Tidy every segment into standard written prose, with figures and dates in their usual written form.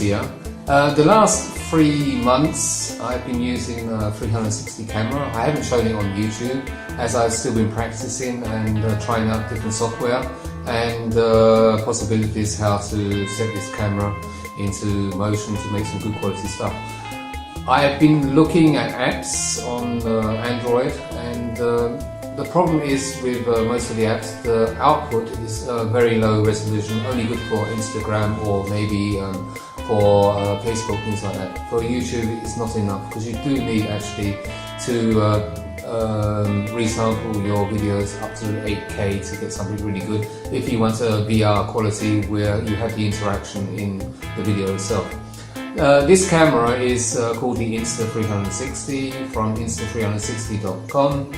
here. The last 3 months I've been using a 360 camera. I haven't shown it on YouTube as I've still been practicing and trying out different software and possibilities how to set this camera into motion to make some good quality stuff. I have been looking at apps on Android, and the problem is with most of the apps, the output is very low resolution, only good for Instagram or maybe for Facebook, things like that. For YouTube it's not enough, because you do need actually to resample your videos up to 8K to get something really good if you want a VR quality where you have the interaction in the video itself. This camera is called the Insta360 from Insta360.com,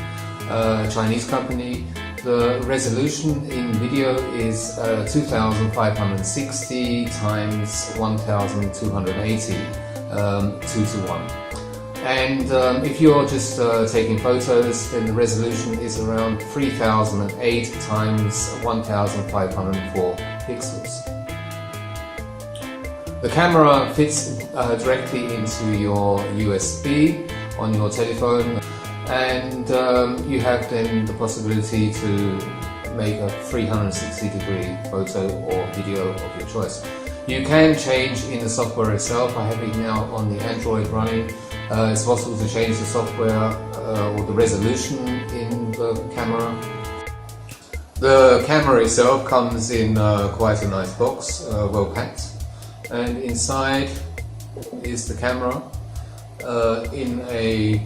a Chinese company. The resolution in video is 2560 times 1280, 2:1. And if you're just taking photos, then the resolution is around 3008 times 1504 pixels. The camera fits directly into your USB on your telephone, and you have then the possibility to make a 360-degree photo or video of your choice. You can change in the software itself. I have it now on the Android running. It's possible to change the software or the resolution in the camera. The camera itself comes in quite a nice box, well packed. And inside is the camera in a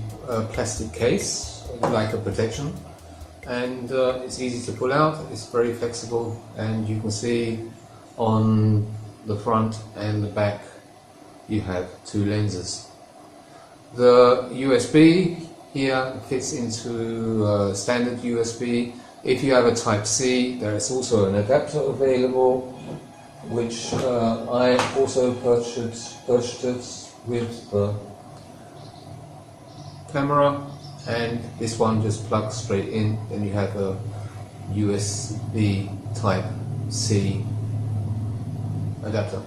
plastic case, like a protection, and it's easy to pull out. It's very flexible, and you can see on the front and the back you have 2 lenses. The USB here fits into standard USB. If you have a Type-C, there is also an adapter available, which I also purchased with the camera, and this one just plugs straight in, and you have a USB Type-C adapter.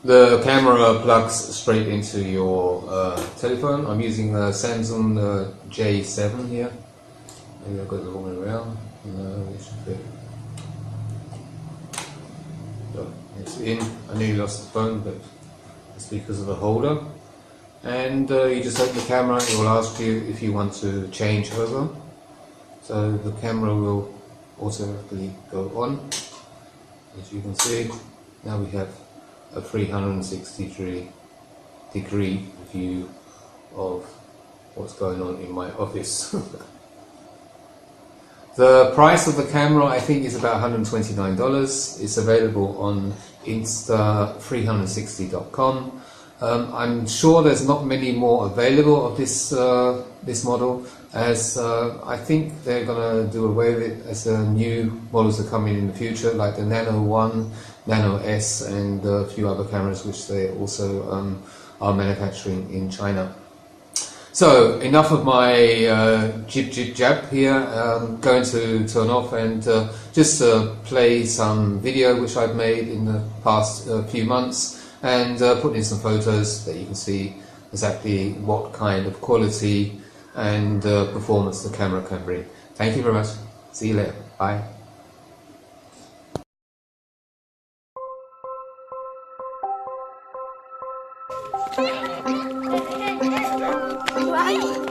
The camera plugs straight into your telephone. I'm using a Samsung J7 here. Maybe I've got the wrong way around. No, it should fit. So it's in. I nearly lost the phone, but it's because of the holder. And you just open the camera. It will ask you if you want to change over. So the camera will automatically go on. As you can see, now we have a 360-degree view of what's going on in my office. The price of the camera, I think, is about $129. It's available on Insta360.com. I'm sure there's not many more available of this model, as I think they're going to do away with it as new models are coming in the future, like the Nano One, Nano S, and a few other cameras which they also are manufacturing in China. So enough of my jib here. Going to turn off and just play some video which I've made in the past few months, and put in some photos that you can see exactly what kind of quality and performance the camera can bring. Thank you very much. See you later. Bye. Right.